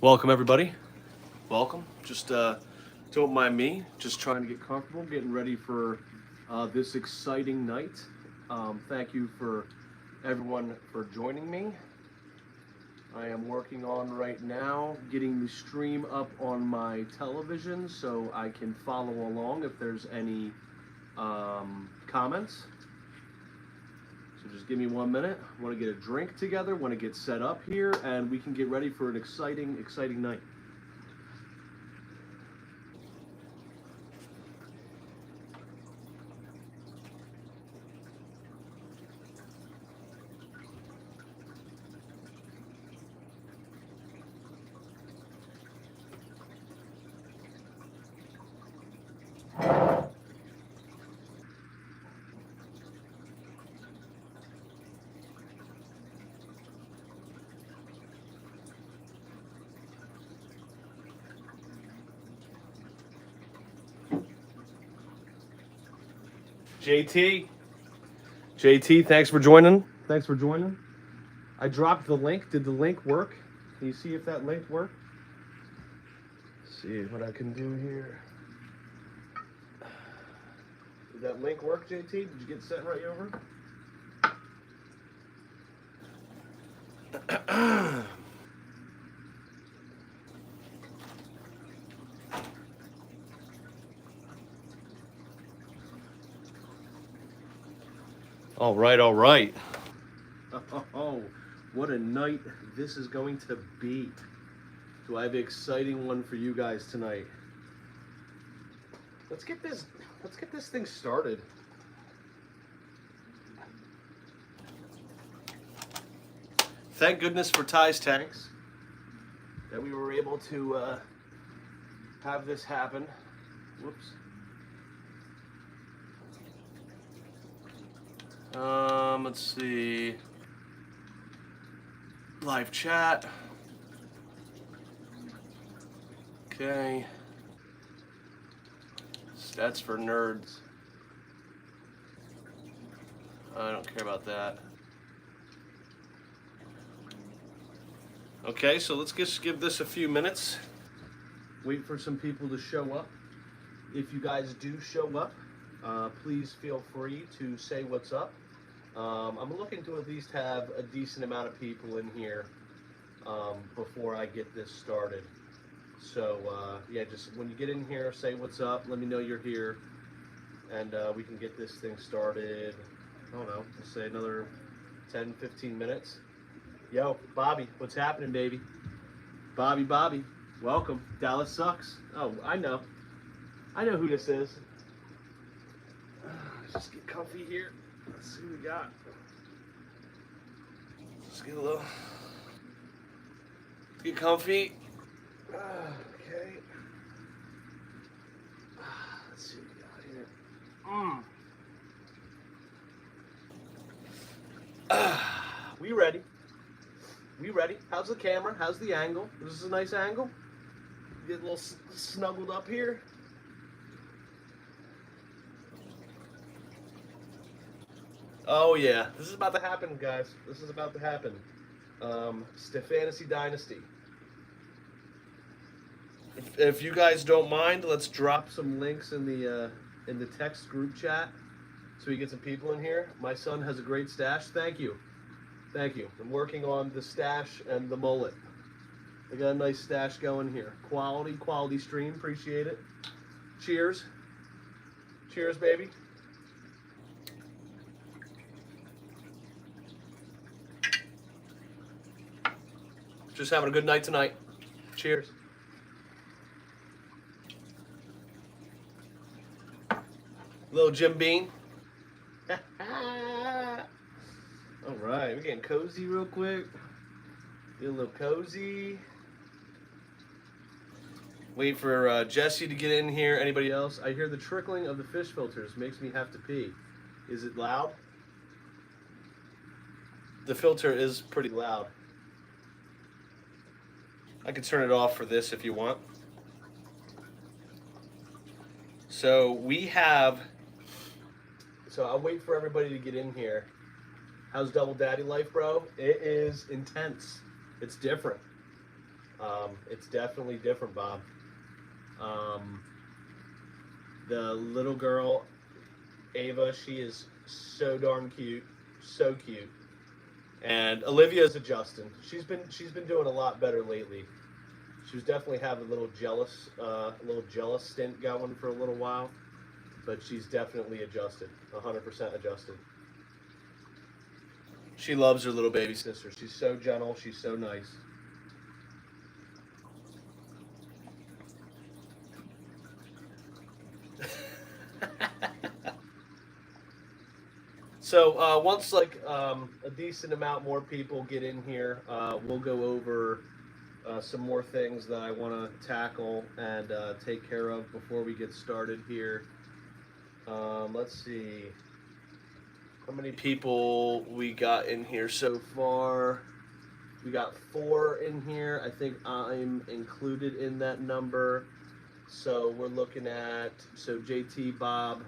Welcome, everybody. Welcome. Just don't mind me. Just trying to get comfortable, getting ready for this exciting night. Thank you for everyone for joining me. I am working on right now getting the stream up on my television so I can follow along if there's any comments. So just give me 1 minute. I want to get a drink together, want to get set up here, and we can get ready for an exciting, exciting night. JT, thanks for joining. Thanks for joining. I dropped the link. Did the link work? Can you see if that link worked? Let's see what I can do here. Did that link work, JT? Did you get set right over? All right, all right. Oh, what a night this is going to be. Do I have an exciting one for you guys tonight? Let's get this thing started. Thank goodness for Ty's Tanks that we were able to have this happen. Whoops. Let's see. Live chat. Okay. Stats for nerds. I don't care about that. Okay, so let's just give this a few minutes. Wait for some people to show up. If you guys do show up, please feel free to say what's up. I'm looking to at least have a decent amount of people in here before I get this started. So yeah, just when you get in here, say what's up, let me know you're here, and we can get this thing started. I don't know, let's say another 10, 15 minutes. Yo, Bobby, what's happening, baby? Bobby, welcome. Dallas sucks. Oh, I know who this is. Just get comfy here. Let's see what we got. Let's get a little. Get comfy. Okay. Let's see what we got here. We ready? We ready? How's the camera? How's the angle? Is this a nice angle? Get a little snuggled up here. Oh yeah, this is about to happen, guys. This is about to happen. Stephantasy Dynasty. If you guys don't mind, let's drop some links in the text group chat so we get some people in here. My son has a great stash. Thank you. I'm working on the stash and the mullet. I got a nice stash going here. Quality stream. Appreciate it. Cheers, baby. Just having a good night tonight. Cheers. Little Jim Bean. All right, we're getting cozy real quick. Get a little cozy. Wait for Jesse to get in here. Anybody else? I hear the trickling of the fish filters. Makes me have to pee. Is it loud? The filter is pretty loud. I can turn it off for this if you want. So I'll wait for everybody to get in here. How's double daddy life, bro? It is intense. It's different. It's definitely different, Bob. The little girl, Ava, she is so darn cute, so cute. And Olivia's adjusting. She's been doing a lot better lately. She was definitely having a little jealous stint going for a little while, but she's definitely adjusted, 100% adjusted. She loves her little baby sister. She's so gentle. She's so nice. So once a decent amount more people get in here, we'll go over some more things that I want to tackle and take care of before we get started here. Let's see how many people we got in here so far. We got 4 in here. I think I'm included in that number. So we're looking at JT, Bob,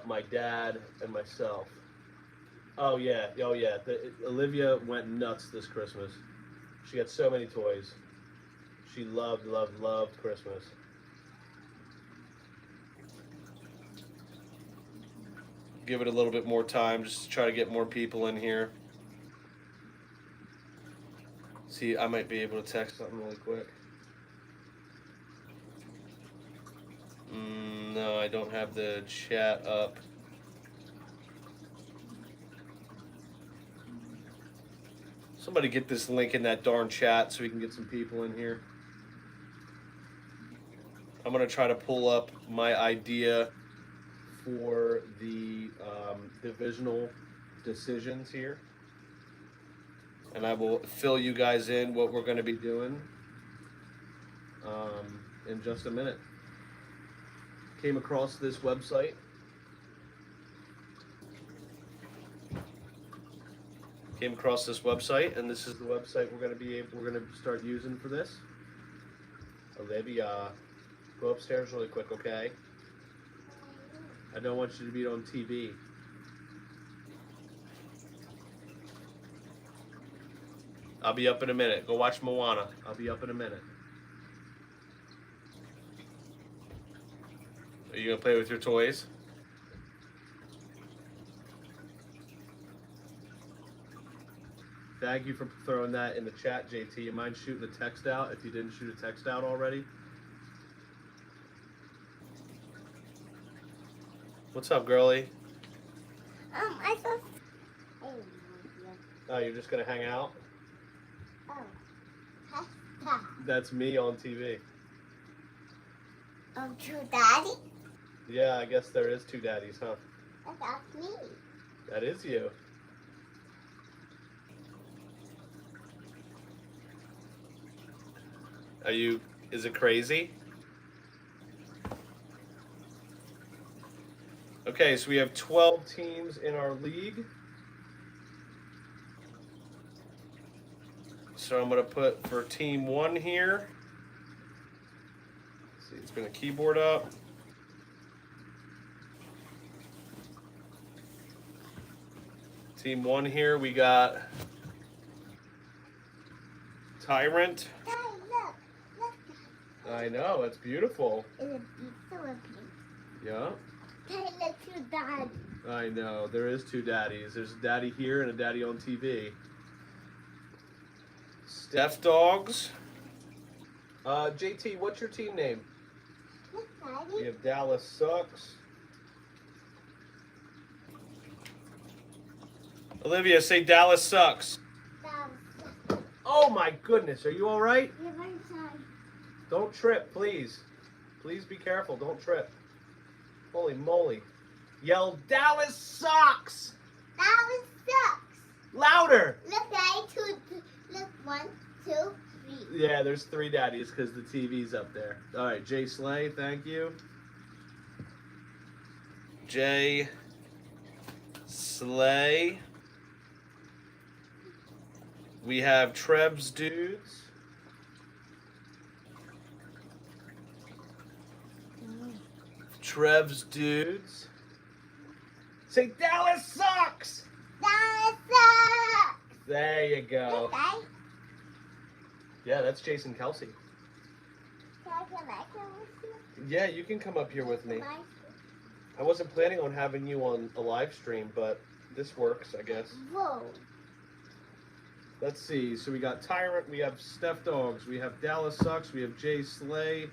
my dad, and myself. Oh yeah. Olivia went nuts this Christmas. She got so many toys. She loved Christmas. Give it a little bit more time just to try to get more people in here. See, I might be able to text something really quick. No, I don't have the chat up. Somebody get this link in that darn chat so we can get some people in here. I'm going to try to pull up my idea for the divisional decisions here. And I will fill you guys in what we're going to be doing in just a minute. Came across this website. And this is the website we're going to start using for this. Olivia, go upstairs really quick, okay? I don't want you to be on TV. I'll be up in a minute. Go watch Moana. I'll be up in a minute. Are you going to play with your toys? Thank you for throwing that in the chat, JT. You mind shooting a text out if you didn't shoot a text out already? What's up, girlie? I saw. Oh, you're just going to hang out? Oh. That's me on TV. To Daddy? Yeah, I guess there is 2 daddies, huh? That's me. That is you. Is it crazy? Okay, so we have 12 teams in our league. So I'm going to put for team 1 here. Let's see, it's going to keyboard up. Team 1 here, we got Tyrant. Daddy, look. I know, it's beautiful. It's a beautiful pink. Yeah. Daddy, look to Dad. I know, there is 2 daddies. There's a daddy here and a daddy on TV. Steph Dogs. JT, what's your team name? Look, Daddy. We have Dallas Sucks. Olivia, say Dallas Sucks. Dad. Oh my goodness, are you all right? You're very sorry. Don't trip, please. Please be careful, don't trip. Holy moly. Yell, Dallas Sucks! That sucks. Louder! Look, Daddy. Look, 1, 2, 3. Yeah, there's 3 daddies because the TV's up there. All right, Jay Slay, thank you. Jay Slay. We have Trev's Dudes. Trev's Dudes. Say Dallas Sucks! That sucks. There you go. Look, Daddy. Yeah, that's Jason Kelsey. Can I come back here with you? Yeah, you can come up here with me. Live I wasn't planning on having you on a live stream, but this works, I guess. Whoa. Let's see. So we got Tyrant, we have Steph Dogs, we have Dallas Sucks, we have Jay Slay,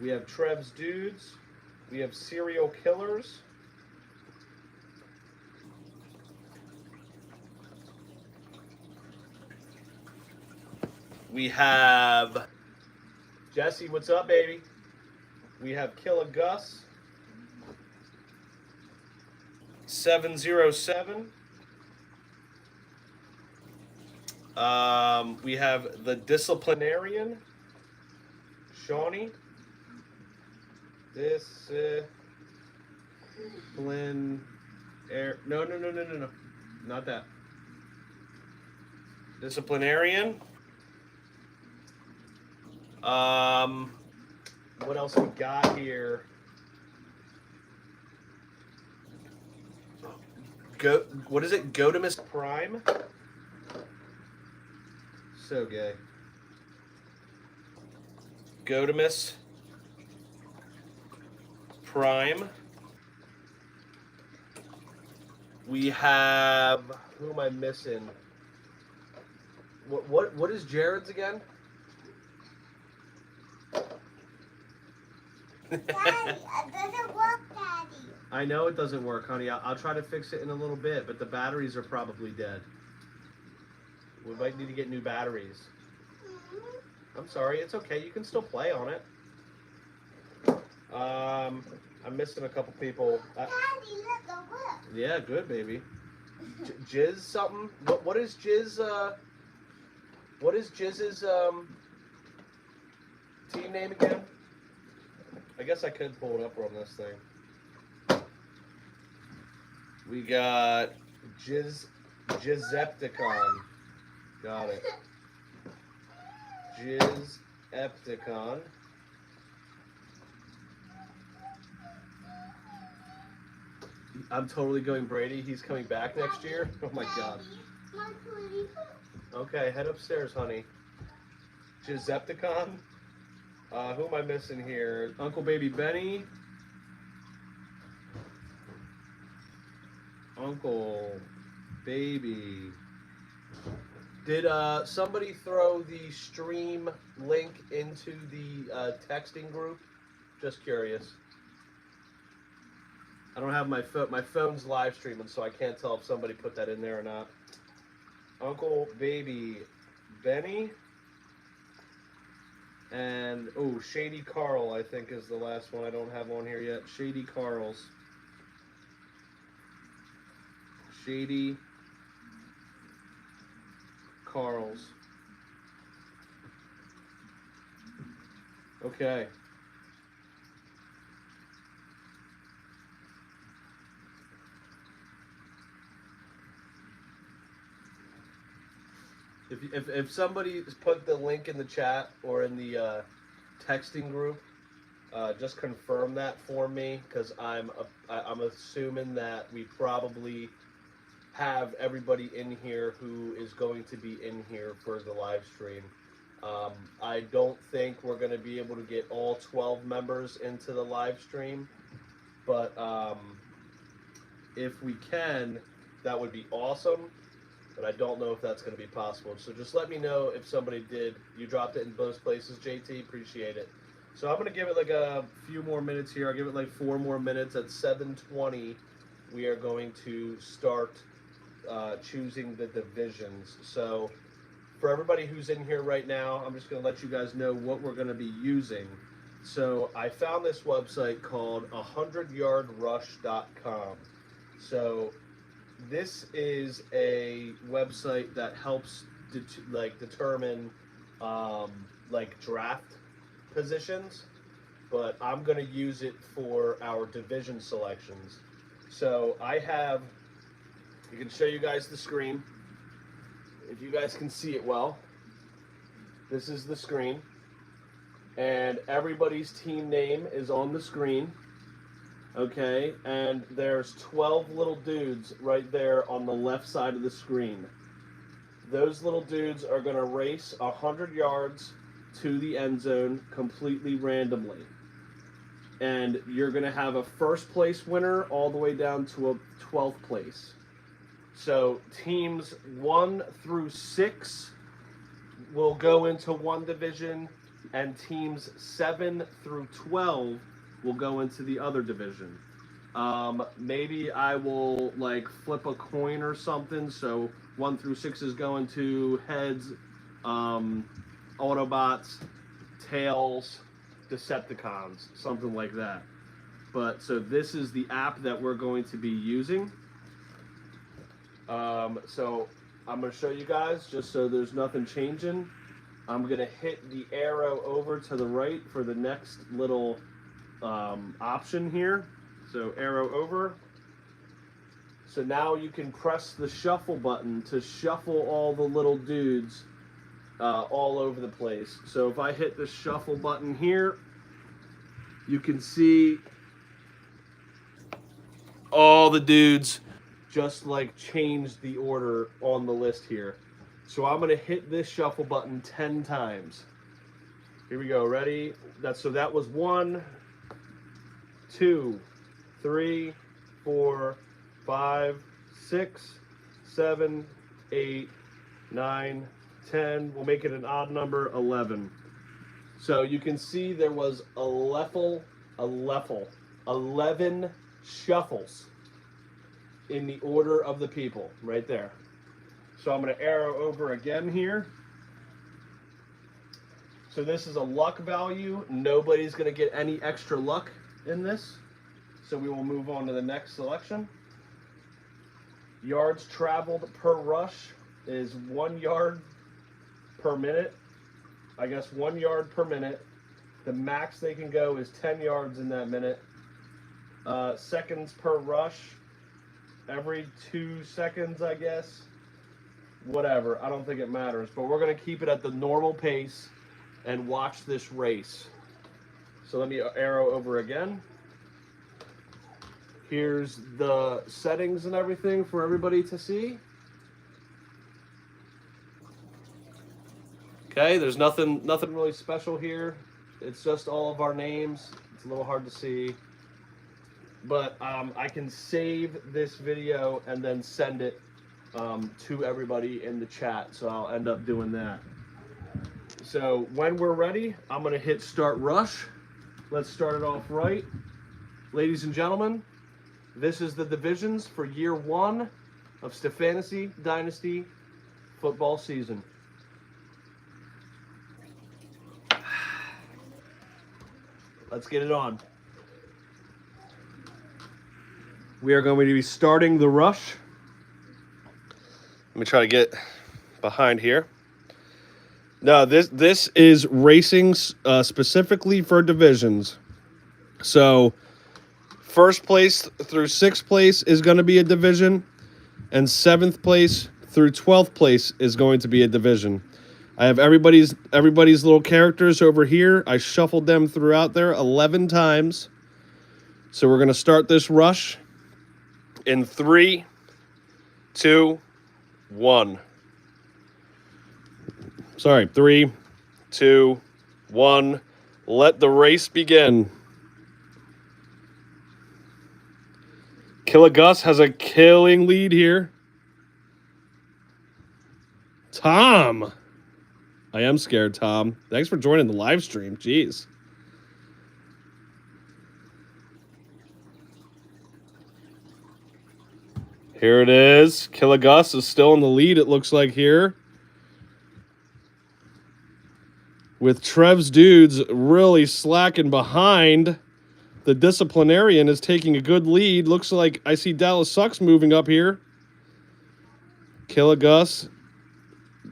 we have Trev's Dudes, we have Serial Killers. We have Jesse, what's up, baby? We have Killa Gus, 707. We have the Disciplinarian, Shawnee. No, not that. Disciplinarian. What else we got here? What is it? Gotimus Prime. So gay. Gotimus Prime. We have, who am I missing? What is Jared's again? Daddy, it doesn't work, Daddy. I know it doesn't work, honey. I'll try to fix it in a little bit, but the batteries are probably dead. We might need to get new batteries. I'm sorry, it's okay. You can still play on it. I'm missing a couple people. Daddy, let the whip. Yeah, good, baby. Jizz something? What is Jizz, what is Jizz's, team name again? I guess I could pull it up on this thing. We got Jizzepticon. Got it. Jizzepticon. I'm totally going Brady. He's coming back next year. Oh my God. My pretty. Okay, head upstairs, honey. Jizzepticon. Who am I missing here? Uncle Baby Benny. Uncle Baby. Did somebody throw the stream link into the texting group? Just curious. I don't have my phone. My phone's live streaming, so I can't tell if somebody put that in there or not. Uncle Baby Benny. And, oh, Shady Carl, I think, is the last one I don't have on here yet. Shady Carl's. Shady Carl's. Okay. If somebody put the link in the chat or in the texting group, just confirm that for me, because I'm assuming that we probably have everybody in here who is going to be in here for the live stream. I don't think we're going to be able to get all 12 members into the live stream, but if we can, that would be awesome. But I don't know if that's going to be possible. So just let me know if somebody did. You dropped it in both places, JT. Appreciate it. So I'm going to give it like a few more minutes here. I'll give it like 4 more minutes. At 7:20, we are going to start choosing the divisions. So for everybody who's in here right now, I'm just going to let you guys know what we're going to be using. So I found this website called 100yardrush.com. So this is a website that helps determine draft positions, but I'm going to use it for our division selections. So I have, I can show you guys the screen if you guys can see it well. This is the screen, and everybody's team name is on the screen. Okay, and there's 12 little dudes right there on the left side of the screen. Those little dudes are going to race 100 yards to the end zone completely randomly. And you're going to have a first place winner all the way down to a 12th place. So teams 1 through 6 will go into one division, and teams 7 through 12 will go into the other division. Maybe I will like flip a coin or something. So 1 through 6 is going to heads, Autobots, tails, Decepticons, something like that. But so this is the app that we're going to be using. So I'm going to show you guys just so there's nothing changing. I'm going to hit the arrow over to the right for the next little option here. So arrow over. So now you can press the shuffle button to shuffle all the little dudes all over the place. So if I hit the shuffle button here, you can see all the dudes just like change the order on the list here. So I'm going to hit this shuffle button 10 times. Here we go. Ready? So that was 1, 2, 3, 4, 5, 6, 7, 8, 9, 10. We'll make it an odd number, 11. So you can see there was 11 shuffles in the order of the people right there. So I'm going to arrow over again here. So this is a luck value. Nobody's going to get any extra luck in this. So we will move on to the next selection. Yards traveled per rush is 1 yard per minute. I guess 1 yard per minute. The max they can go is 10 yards in that minute. Seconds per rush, every 2 seconds, I guess. Whatever, I don't think it matters. But we're going to keep it at the normal pace and watch this race. So let me arrow over again. Here's the settings and everything for everybody to see. Okay, there's nothing really special here. It's just all of our names. It's a little hard to see. But I can save this video and then send it to everybody in the chat. So I'll end up doing that. So when we're ready, I'm going to hit start rush. Let's start it off right. Ladies and gentlemen, this is the divisions for year 1 of Stephantasy Dynasty football season. Let's get it on. We are going to be starting the rush. Let me try to get behind here. No, this is racing specifically for divisions. So first place through 6th place is going to be a division, and 7th place through 12th place is going to be a division. I have everybody's little characters over here. I shuffled them throughout there 11 times. So we're going to start this rush in 3, 2, 1. Sorry, 3, 2, 1. Let the race begin. Killer Gus has a killing lead here. Tom. I am scared, Tom. Thanks for joining the live stream. Jeez. Here it is. Killer Gus is still in the lead, it looks like here. With Trev's dudes really slacking behind. The disciplinarian is taking a good lead. Looks like I see Dallas Sucks moving up here. Killer Gus.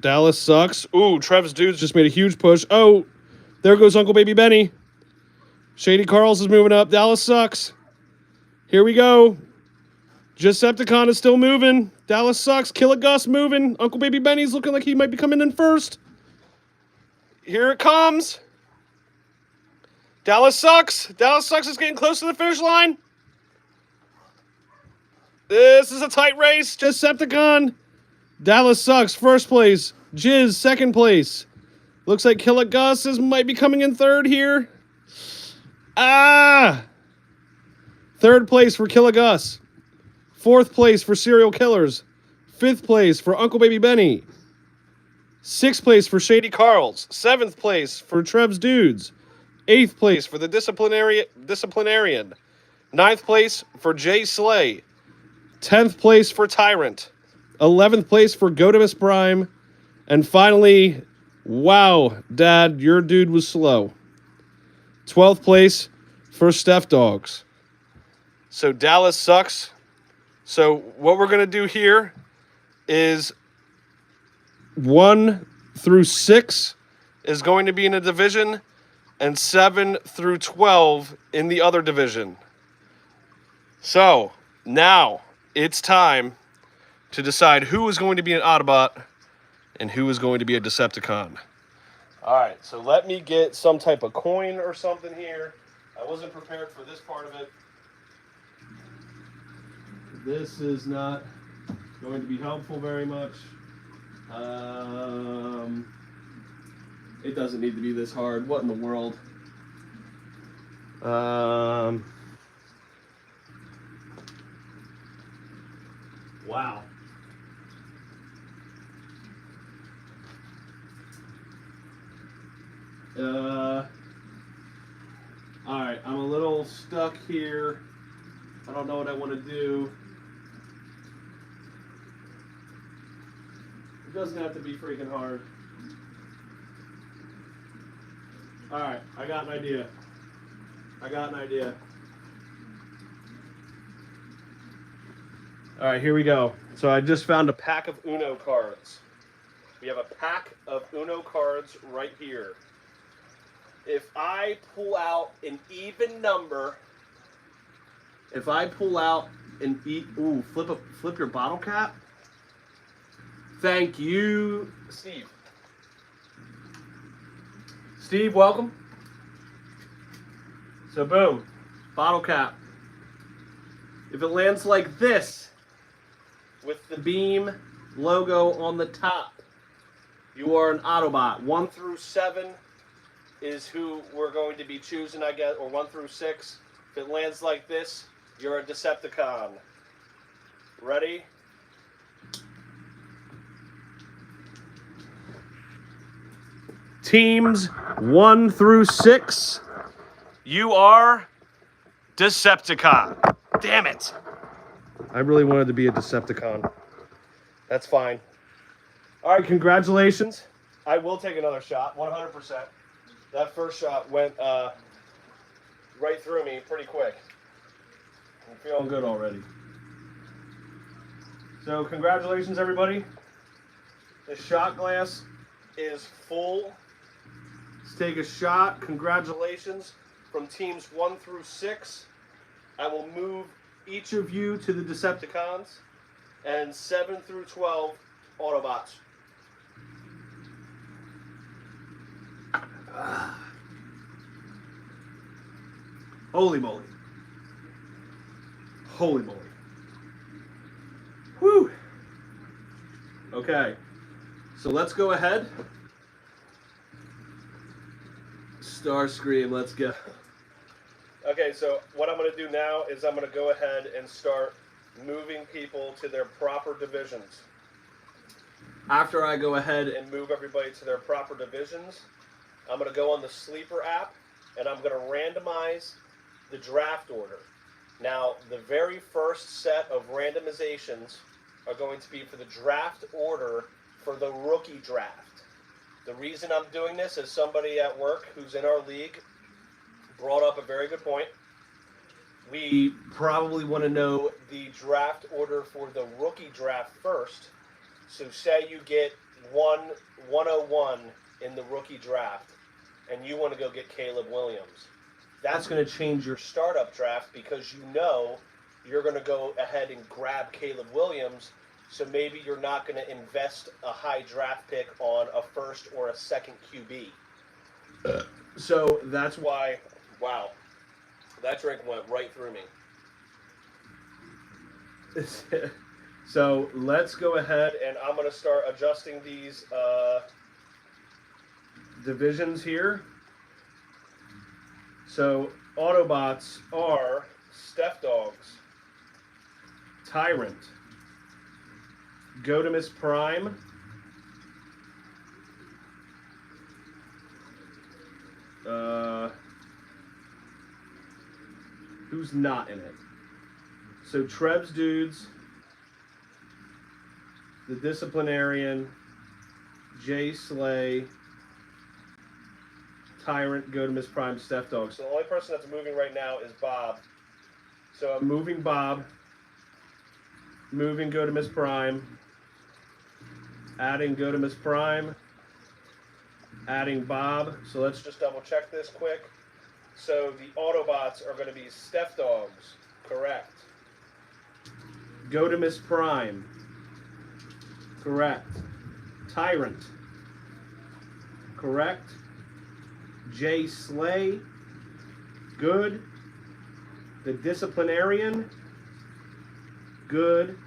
Dallas Sucks. Ooh, Trev's dudes just made a huge push. Oh, there goes Uncle Baby Benny. Shady Carls is moving up. Dallas Sucks. Here we go. Decepticon is still moving. Dallas Sucks. Killer Gus moving. Uncle Baby Benny's looking like he might be coming in first. Here it comes. Dallas Sucks. Dallas Sucks is getting close to the finish line. This is a tight race. Decepticon Dallas Sucks, first place. Jizz, second place. Looks like Killer Gus might be coming in third here. Ah! Third place for Killer Gus. Fourth place for Serial Killers. Fifth place for Uncle Baby Benny. Sixth place for Shady Carls. Seventh place for Treb's Dudes. Eighth place for the Disciplinarian. Ninth place for Jay Slay. 10th place for Tyrant. 11th place for Gotimus Prime. And finally, wow, Dad, your dude was slow. 12th place for Steph Dogs. So Dallas Sucks. So what we're going to do here is 1 through 6 is going to be in a division, and 7 through 12 in the other division. So now it's time to decide who is going to be an Autobot and who is going to be a Decepticon. All right, so let me get some type of coin or something here. I wasn't prepared for this part of it. This is not going to be helpful very much. It doesn't need to be this hard. What in the world? Wow. Alright, I'm a little stuck here. I don't know what I want to do. It doesn't have to be freaking hard. Alright, I got an idea. Alright, here we go. So I just found a pack of Uno cards. We have a pack of Uno cards right here. If I pull out an even number, flip your bottle cap. Thank you, Steve. Steve, welcome. So boom, bottle cap. If it lands like this, with the beam logo on the top, you are an Autobot. 1 through 7 is who we're going to be choosing, I guess, or 1 through 6. If it lands like this, you're a Decepticon. Ready? Teams 1 through 6, you are Decepticon. Damn it. I really wanted to be a Decepticon. That's fine. All right, congratulations. I will take another shot, 100%. That first shot went right through me pretty quick. I'm feeling good already. So congratulations, everybody. The shot glass is full. Let's take a shot. Congratulations from teams 1 through 6. I will move each of you to the Decepticons, and 7 through 12 Autobots. Holy moly. Holy moly. Whew. Okay, so let's go ahead. Starscream, let's go. Okay, so what I'm going to do now is I'm going to go ahead and start moving people to their proper divisions. After I go ahead and move everybody to their proper divisions, I'm going to go on the Sleeper app and I'm going to randomize the draft order. Now, the very first set of randomizations are going to be for the draft order for the rookie draft. The reason I'm doing this is somebody at work who's in our league brought up a very good point. We probably want to know the draft order for the rookie draft first. So say you get 101 in the rookie draft and you want to go get Caleb Williams. That's going to change your startup draft because you know you're going to go ahead and grab Caleb Williams. So maybe you're not going to invest a high draft pick on a first or a second QB. So that's why, wow, that drink went right through me. So let's go ahead and I'm going to start adjusting these divisions here. So Autobots are Steph Dogs, Tyrant, Gotimus Prime, who's not in it? So Trebs Dudes, the Disciplinarian, Jay Slay, Tyrant, Gotimus Prime, Steph Dog. So the only person that's moving right now is Bob. So I'm moving Bob, moving Gotimus Prime, adding Gotimus Prime, adding Bob. So let's just double check this quick. So the Autobots are going to be Steph Dogs, correct. Gotimus Prime, correct. Tyrant, correct. Jay Slay, good. The Disciplinarian, good.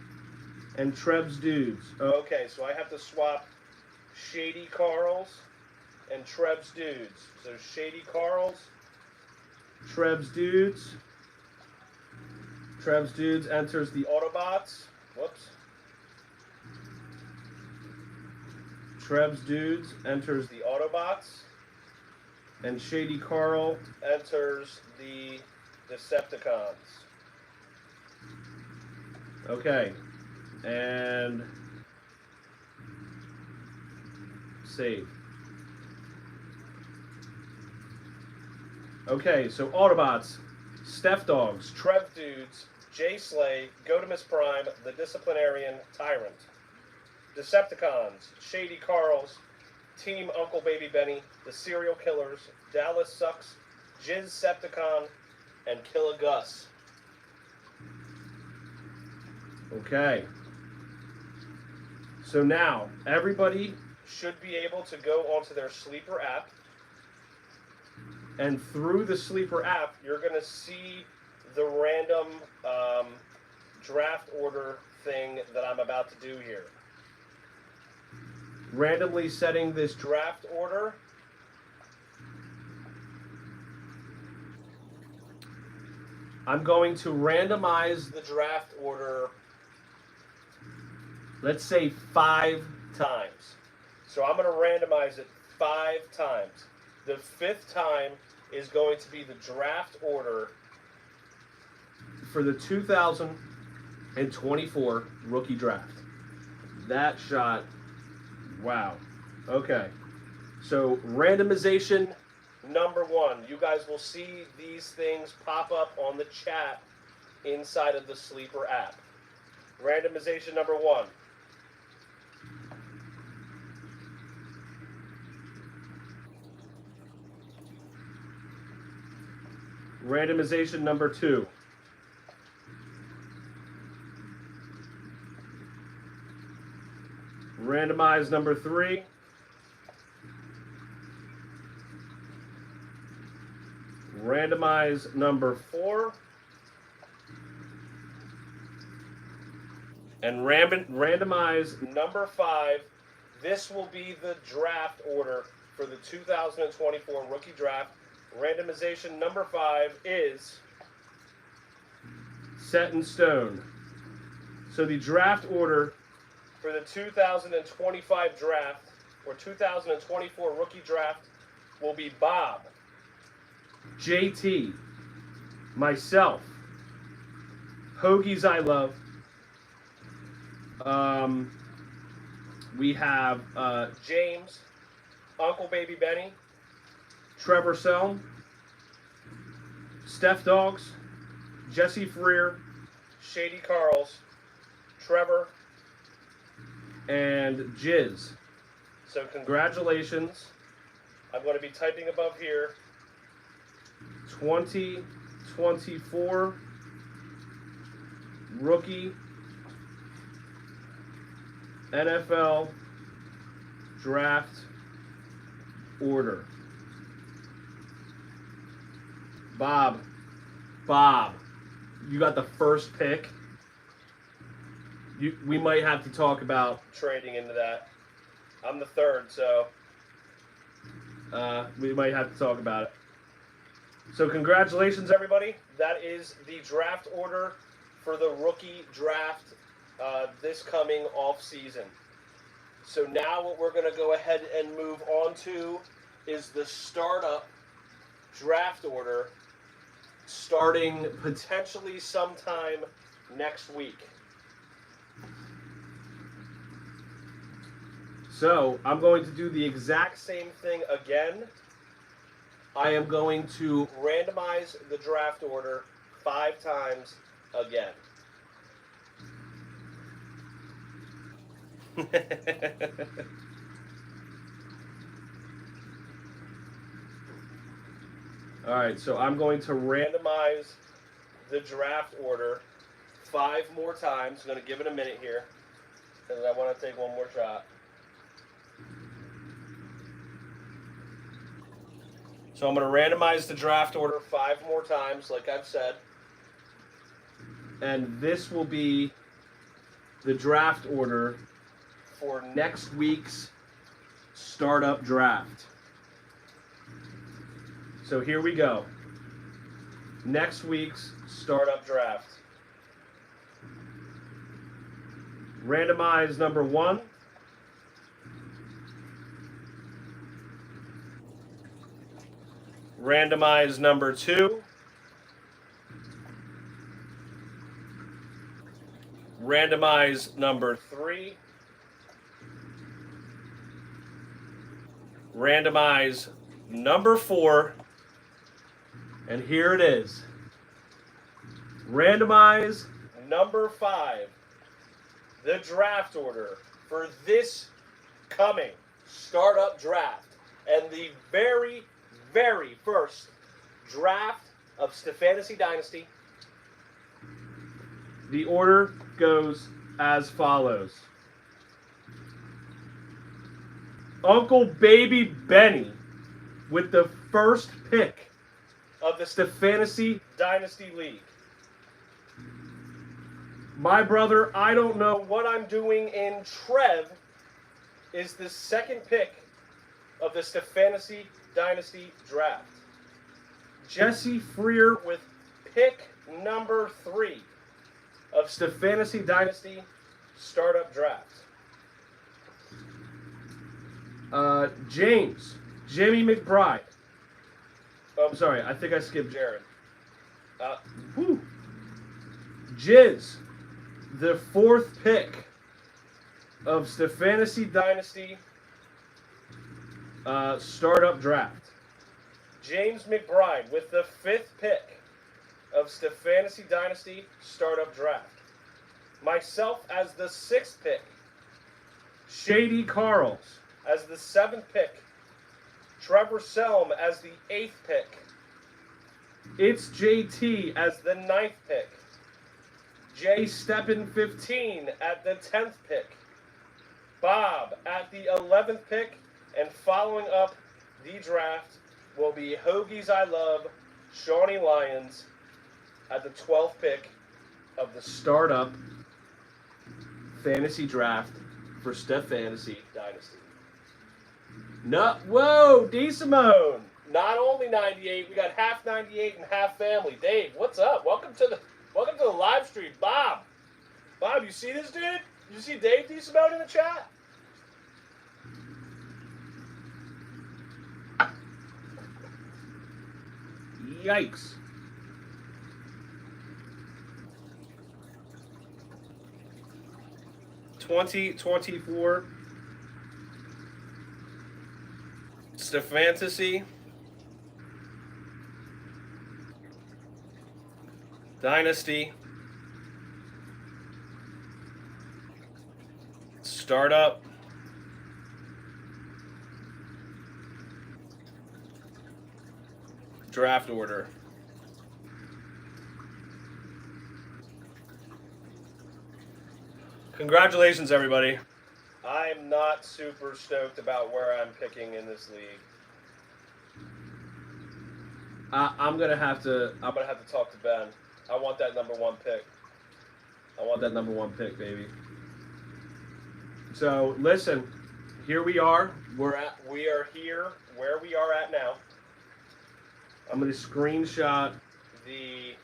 And Trebs Dudes. Okay, so I have to swap Shady Carls and Trebs Dudes. So Shady Carls, Trebs Dudes. Trebs Dudes enters the Autobots. Whoops. Trebs Dudes enters the Autobots. And Shady Carl enters the Decepticons. Okay. And save. Okay, so Autobots, Steph Dogs, Trev Dudes, Jay Slay, Gotimus Prime, the Disciplinarian, Tyrant. Decepticons, Shady Carls, Team Uncle Baby Benny, the Serial Killers, Dallas Sucks, Jizzcepticon, and Killer Gus. Okay. So now, everybody should be able to go onto their Sleeper app. And through the Sleeper app, you're going to see the random draft order thing that I'm about to do here. Randomly setting this draft order. I'm going to randomize the draft order, let's say 5 times. So I'm going to randomize it 5 times. The 5th time is going to be the draft order for the 2024 rookie draft. That shot, wow. Okay. So randomization number 1. You guys will see these things pop up on the chat inside of the Sleeper app. Randomization number 1. Randomization number 2. Randomize number 3. Randomize number 4. And randomize number 5. This will be the draft order for the 2024 rookie draft. Randomization number 5 is set in stone. So the draft order for the 2025 draft or 2024 rookie draft will be Bob, JT, myself, Hoagies I Love. We have James, Uncle Baby Benny, Trevor Selm, Steph Dogs, Jesse Freer, Shady Carls, Trevor, and Jizz. So congratulations. I'm going to be typing above here. 2024 rookie NFL draft order. Bob, you got the first pick. we might have to talk about trading into that. I'm the third, so we might have to talk about it. So congratulations, everybody. That is the draft order for the rookie draft this coming off season. So now what we're going to go ahead and move on to is the startup draft order starting potentially sometime next week. So I'm going to do the exact same thing again. I am going to randomize the draft order 5 times again. All right, so I'm going to randomize the draft order 5 more times. I'm going to give it a minute here because I want to take one more shot. So I'm going to randomize the draft order 5 more times, like I've said. And this will be the draft order for next week's startup draft. So here we go. Next week's startup draft. Randomize number 1. Randomize number 2. Randomize number 3. Randomize number 4. And here it is. Randomize number 5. The draft order for this coming startup draft. And the very, very first draft of Stephantasy Dynasty. The order goes as follows. Uncle Baby Benny with the first pick of the Stephantasy Dynasty League. My brother, I don't know what I'm doing in Trev is the second pick of the Stephantasy Dynasty Draft. Jesse Freer with pick number 3 of Stephantasy Dynasty Startup Draft. Jimmy McBride. Oh, I'm sorry, I think I skipped Jared. Jizz, the 4th pick of Stephantasy Dynasty Startup Draft. James McBride with the 5th pick of Stephantasy Dynasty Startup Draft. Myself as the 6th pick. Shady Carls as the 7th pick. Trevor Selm as the 8th pick. It's JT as the 9th pick. Jay Steppen 15 at the 10th pick. Bob at the 11th pick. And following up the draft will be Hoagies I Love, Shawnee Lyons at the 12th pick of the startup fantasy draft for Stephantasy Dynasty. Whoa, D. Simone. Not only 98, we got half 98 and half family. Dave, what's up? Welcome to the live stream. Bob, you see this dude? You see Dave D. Simone in the chat? Yikes. (2024) Stephantasy Dynasty Startup Draft order. Congratulations, everybody. I'm not super stoked about where I'm picking in this league. I'm gonna have to talk to Ben. I want that number 1 pick. I want that number 1 pick, baby. So listen, here we are. We are here where we are at now. I'm going to screenshot the.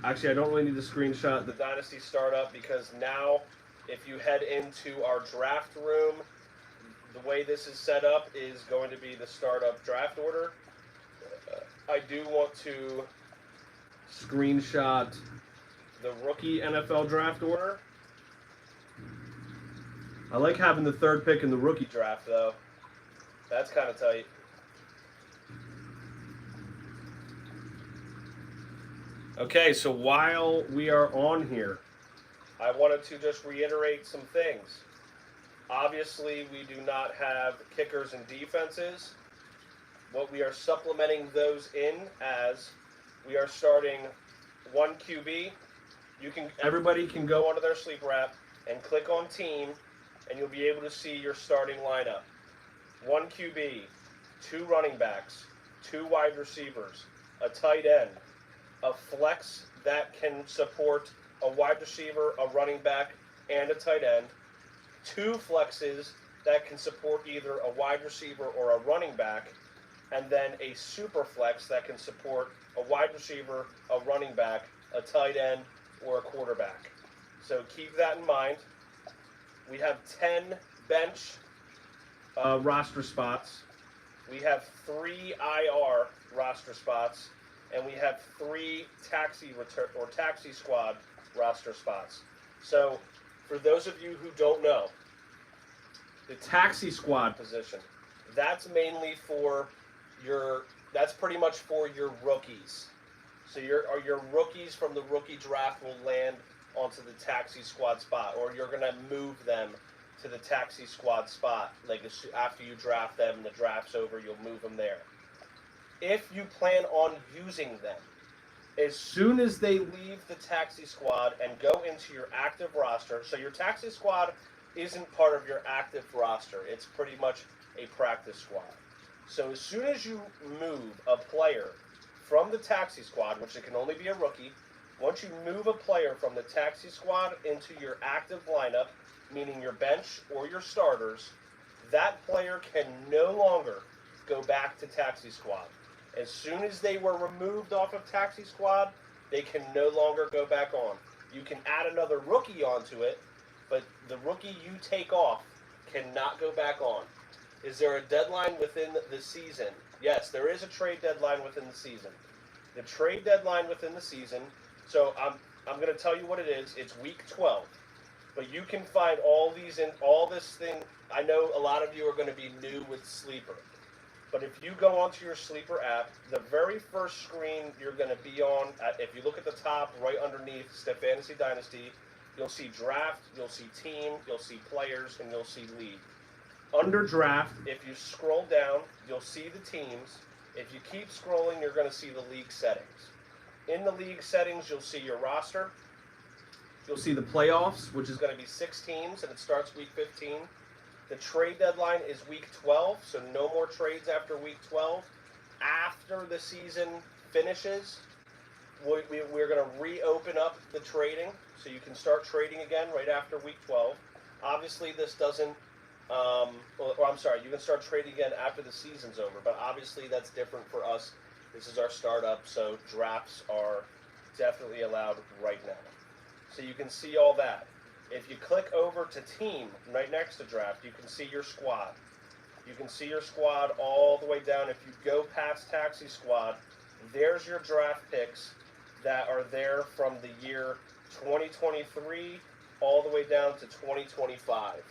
Actually, I don't really need to screenshot the Dynasty startup because now, if you head into our draft room, the way this is set up is going to be the startup draft order. I do want to screenshot the rookie NFL draft order. I like having the third pick in the rookie draft, though. That's kind of tight. Okay, so while we are on here, I wanted to just reiterate some things. Obviously, we do not have kickers and defenses. What we are supplementing those in as we are starting one QB. Everybody can go onto their sleeper app and click on team, and you'll be able to see your starting lineup. One QB, two running backs, two wide receivers, a tight end, a flex that can support a wide receiver, a running back, and a tight end, two flexes that can support either a wide receiver or a running back, and then a super flex that can support a wide receiver, a running back, a tight end, or a quarterback. So keep that in mind. We have 10 bench roster spots. We have 3 IR roster spots, and we have 3 taxi squad roster spots. So for those of you who don't know, the taxi squad position, that's mainly for that's pretty much for your rookies. So your rookies from the rookie draft will land onto the taxi squad spot, or you're going to move them to the taxi squad spot. Like after you draft them and the draft's over, you'll move them there. If you plan on using them, as soon as they leave the taxi squad and go into your active roster, so your taxi squad isn't part of your active roster. It's pretty much a practice squad. So as soon as you move a player from the taxi squad, which it can only be a rookie, once you move a player from the taxi squad into your active lineup, meaning your bench or your starters, that player can no longer go back to taxi squad. As soon as they were removed off of taxi squad, they can no longer go back on. You can add another rookie onto it, but the rookie you take off cannot go back on. Is there a deadline within the season? Yes, there is a trade deadline within the season. The trade deadline within the season, so I'm going to tell you what it is. It's week 12. But you can find all this thing. I know a lot of you are going to be new with Sleeper. But if you go onto your Sleeper app, the very first screen you're going to be on, if you look at the top right underneath Stephantasy Dynasty, you'll see draft, you'll see team, you'll see players, and you'll see league. Under draft, if you scroll down, you'll see the teams. If you keep scrolling, you're going to see the league settings. In the league settings, you'll see your roster. You'll see the playoffs, which is going to be 6 teams, and it starts week 15. The trade deadline is week 12, so no more trades after week 12. After the season finishes, we're going to reopen up the trading, so you can start trading again right after week 12. Obviously, this doesn't, you can start trading again after the season's over, but obviously that's different for us. This is our startup, so drafts are definitely allowed right now. So you can see all that. If you click over to team right next to draft, you can see your squad. You can see your squad all the way down. If you go past taxi squad, there's your draft picks that are there from the year 2023 all the way down to 2025.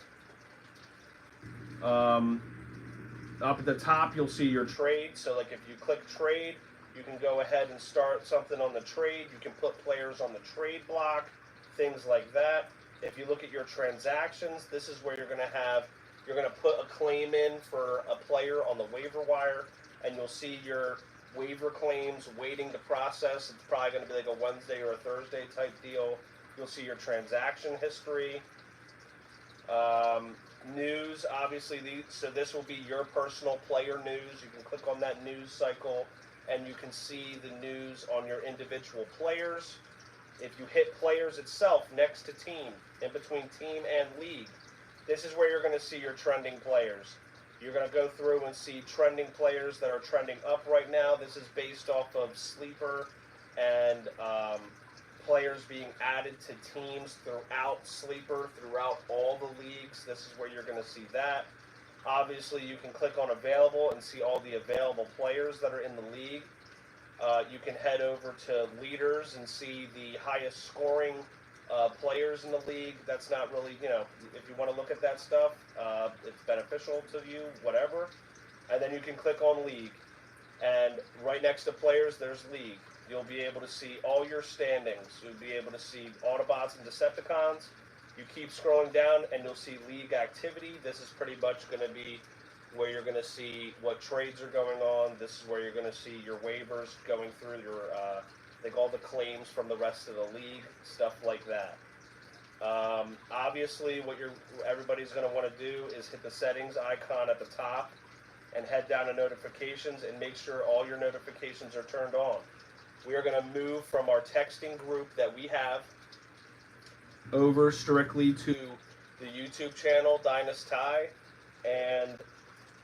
Up at the top, you'll see your trade. So like if you click trade, you can go ahead and start something on the trade. You can put players on the trade block, things like that. If you look at your transactions, this is where you're going to put a claim in for a player on the waiver wire, and you'll see your waiver claims waiting to process. It's probably going to be like a Wednesday or a Thursday type deal. You'll see your transaction history. News, obviously, so this will be your personal player news. You can click on that news cycle, and you can see the news on your individual players. If you hit players itself next to team, in between team and league, this is where you're going to see your trending players. You're going to go through and see trending players that are trending up right now. This is based off of Sleeper and players being added to teams throughout Sleeper, throughout all the leagues. This is where you're going to see that. Obviously, you can click on available and see all the available players that are in the league. You can head over to leaders and see the highest scoring players in the league. That's not really, if you want to look at that stuff, it's beneficial to you, whatever. And then you can click on league. And right next to players, there's league. You'll be able to see all your standings. You'll be able to see Autobots and Decepticons. You keep scrolling down and you'll see league activity. This is pretty much going to be where you're going to see what trades are going on. This is where you're going to see your waivers going through your, like all the claims from the rest of the league, stuff like that. Obviously, what everybody's going to want to do is hit the settings icon at the top and head down to notifications and make sure all your notifications are turned on. We are going to move from our texting group that we have over strictly to the YouTube channel, Dynasty, and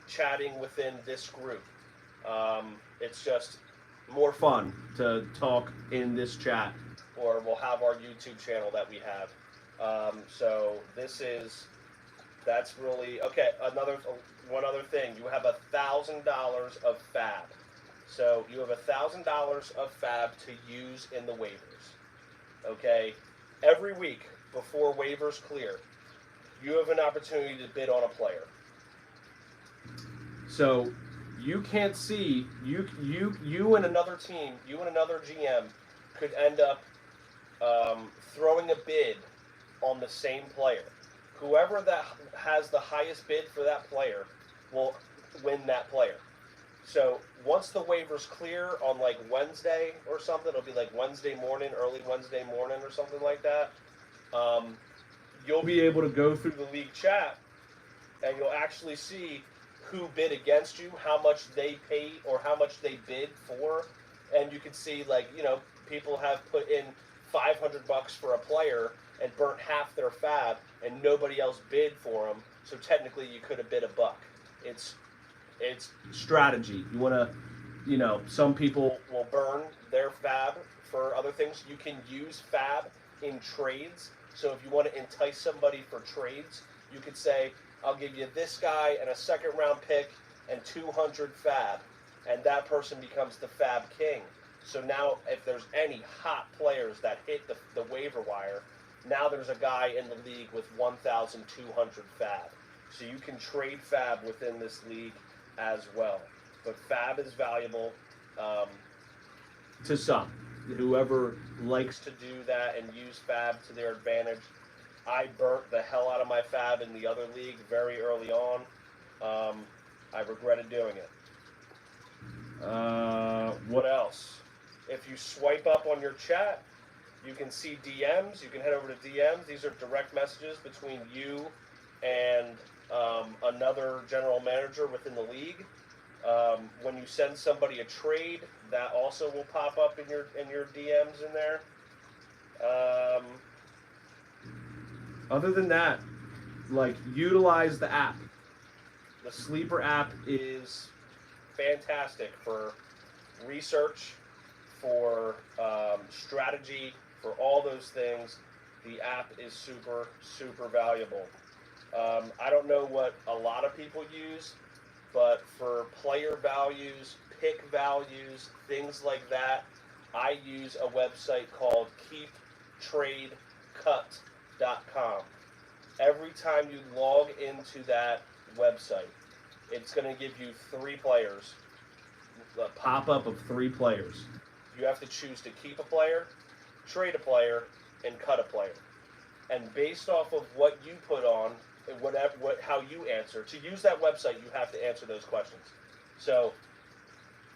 chatting within this group. It's just more fun to talk in this chat, or we'll have our YouTube channel that we have. So that's really, okay, one other thing, you have $1,000 of fab. So you have $1,000 of fab to use in the waivers. Okay, every week before waivers clear, you have an opportunity to bid on a player. So you can't see, you and another team, you and another GM could end up throwing a bid on the same player. Whoever that has the highest bid for that player will win that player. So once the waivers clear on like Wednesday or something, it'll be like Wednesday morning, early Wednesday morning or something like that. You'll be able to go through the league chat and you'll actually see who bid against you, how much they paid or how much they bid for. And you can see, like, people have put in $500 for a player and burnt half their fab and nobody else bid for them. So technically you could have bid $1. It's strategy. You want to, some people will burn their fab for other things. You can use fab in trades. So if you want to entice somebody for trades, you could say, I'll give you this guy and a second round pick and 200 fab. And that person becomes the fab king. So now if there's any hot players that hit the waiver wire, now there's a guy in the league with 1,200 fab. So you can trade fab within this league as well. But fab is valuable to some. Whoever likes to do that and use fab to their advantage. I burnt the hell out of my fab in the other league very early on. I regretted doing it. What else? If you swipe up on your chat, you can see DMs. You can head over to DMs. These are direct messages between you and another general manager within the league. When you send somebody a trade, that also will pop up in your DMs in there. Other than that, like, utilize the app. The Sleeper app is fantastic for research, for strategy, for all those things. The app is super, super valuable. I don't know what a lot of people use, but for player values, pick values, things like that, I use a website called keeptradecut.com. Every time you log into that website, it's going to give you 3 players, a pop-up of 3 players. You have to choose to keep a player, trade a player, and cut a player. And based off of what you put on, how you answer, to use that website, you have to answer those questions. So,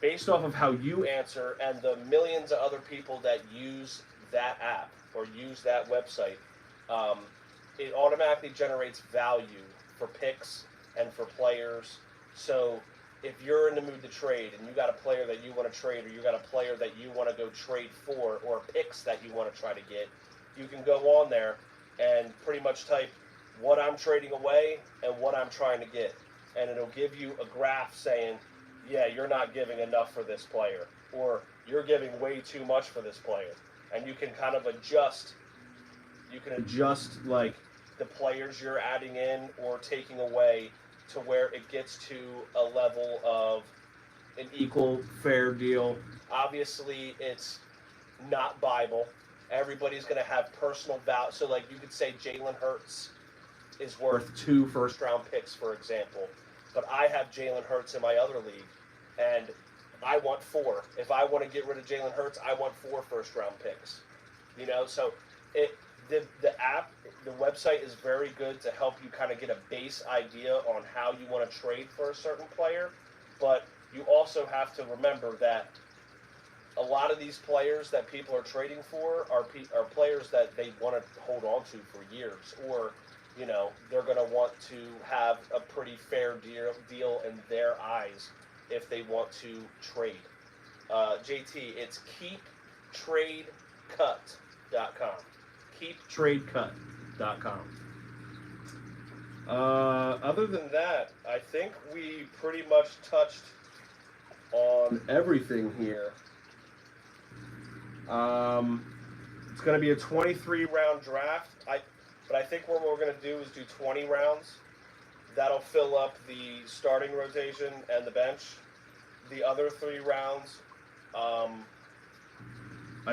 based off of how you answer and the millions of other people that use that app or use that website, it automatically generates value for picks and for players. So, if you're in the mood to trade and you got a player that you want to trade, or you got a player that you want to go trade for, or picks that you want to try to get, you can go on there and pretty much type what I'm trading away and what I'm trying to get. And it'll give you a graph saying, yeah, you're not giving enough for this player, or you're giving way too much for this player. And you can kind of adjust. You can adjust like the players you're adding in or taking away to where it gets to a level of an equal, fair deal. Obviously, it's not Bible. Everybody's going to have personal value. So, like, you could say Jalen Hurts is worth 2 first-round picks, for example. But I have Jalen Hurts in my other league, and I want 4. If I want to get rid of Jalen Hurts, I want 4 first-round picks. You know, so the app, the website is very good to help you kind of get a base idea on how you want to trade for a certain player. But you also have to remember that a lot of these players that people are trading for are players that they want to hold on to for years, or you know, they're going to want to have a pretty fair deal in their eyes if they want to trade. JT, it's keeptradecut.com. Keeptradecut.com. Other than that, I think we pretty much touched on everything here. It's going to be a 23-round draft. But I think what we're going to do is do 20 rounds. That'll fill up the starting rotation and the bench. The other 3 rounds, I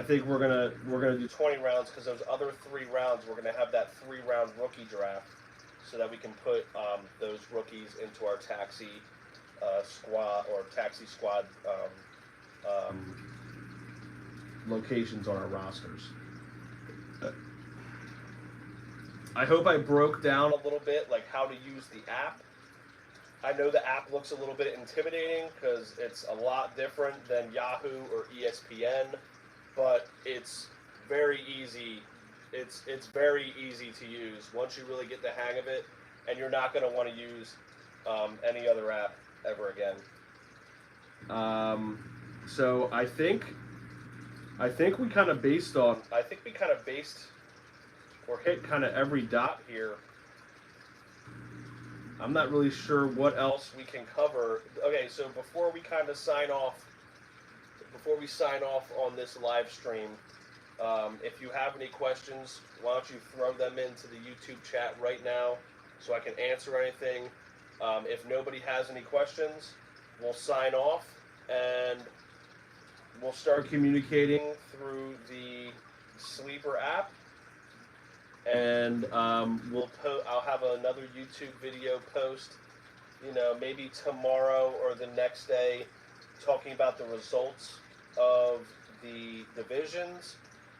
think we're gonna do 20 rounds, because those other 3 rounds we're gonna have that 3-round rookie draft, so that we can put those rookies into our taxi squad locations on our rosters. I hope I broke down a little bit like how to use the app. I know the app looks a little bit intimidating because it's a lot different than Yahoo or ESPN, but it's very easy. It's very easy to use once you really get the hang of it, and you're not going to want to use any other app ever again. So I think we kind of based or hit kind of every dot here. I'm not really sure what else we can cover. Okay, so before we sign off on this live stream, if you have any questions, why don't you throw them into the YouTube chat right now so I can answer anything. If nobody has any questions, we'll sign off and we'll start communicating through the Sleeper app. And I'll have another YouTube video post, maybe tomorrow or the next day, talking about the results of the divisions,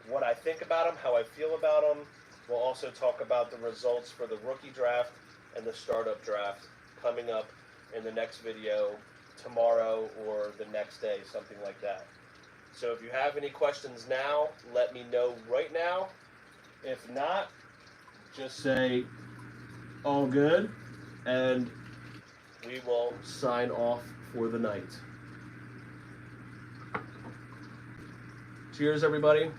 what I think about them, how I feel about them. We'll also talk about the results for the rookie draft and the startup draft coming up in the next video tomorrow or the next day, something like that. So if you have any questions now, let me know right now. If not, just say all good, and we will sign off for the night. Cheers, everybody.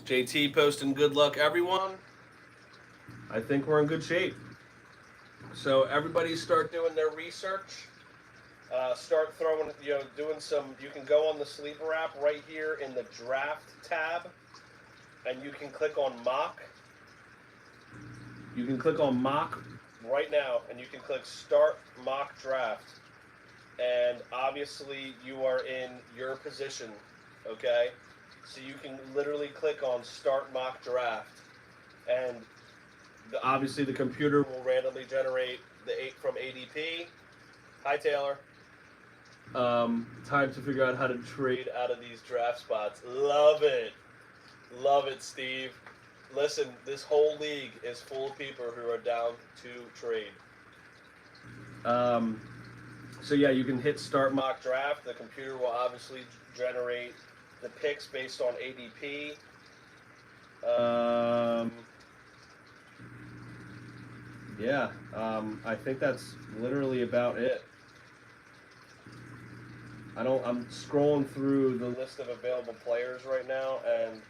JT posting good luck, everyone. I think we're in good shape. So everybody start doing their research. Start throwing, doing some. You can go on the Sleeper app right here in the draft tab, and you can click on mock. You can click on mock right now, and you can click start mock draft. And obviously, you are in your position, okay? So you can literally click on Start Mock Draft, and obviously the computer will randomly generate the 8 from ADP. Hi, Taylor. Time to figure out how to trade out of these draft spots. Love it, Steve. Listen, this whole league is full of people who are down to trade. So yeah, you can hit start mock draft. The computer will obviously generate the picks based on ADP. Yeah, I think that's literally about it. I'm scrolling through the list of available players right now, and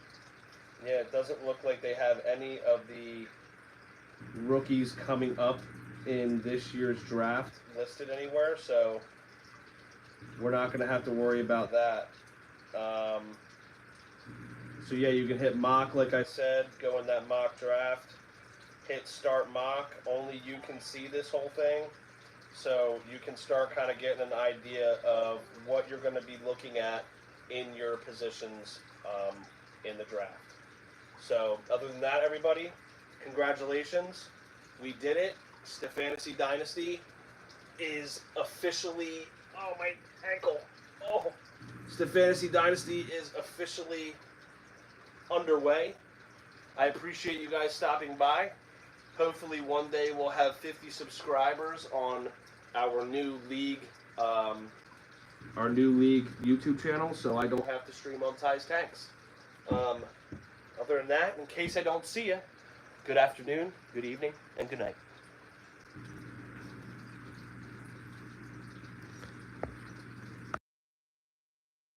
yeah, it doesn't look like they have any of the rookies coming up in this year's draft listed anywhere, so we're not going to have to worry about that. So yeah, you can hit mock, like I said, go in that mock draft, hit start mock. Only you can see this whole thing, so you can start kind of getting an idea of what you're going to be looking at in your positions in the draft. So other than that, everybody, congratulations. We did it. Stephantasy Dynasty is officially... Oh, my ankle. Oh. Stephantasy Dynasty is officially underway. I appreciate you guys stopping by. Hopefully one day we'll have 50 subscribers on our new league YouTube channel, so I don't have to stream on Ty's Tanks. Other than that, in case I don't see you, good afternoon, good evening, and good night.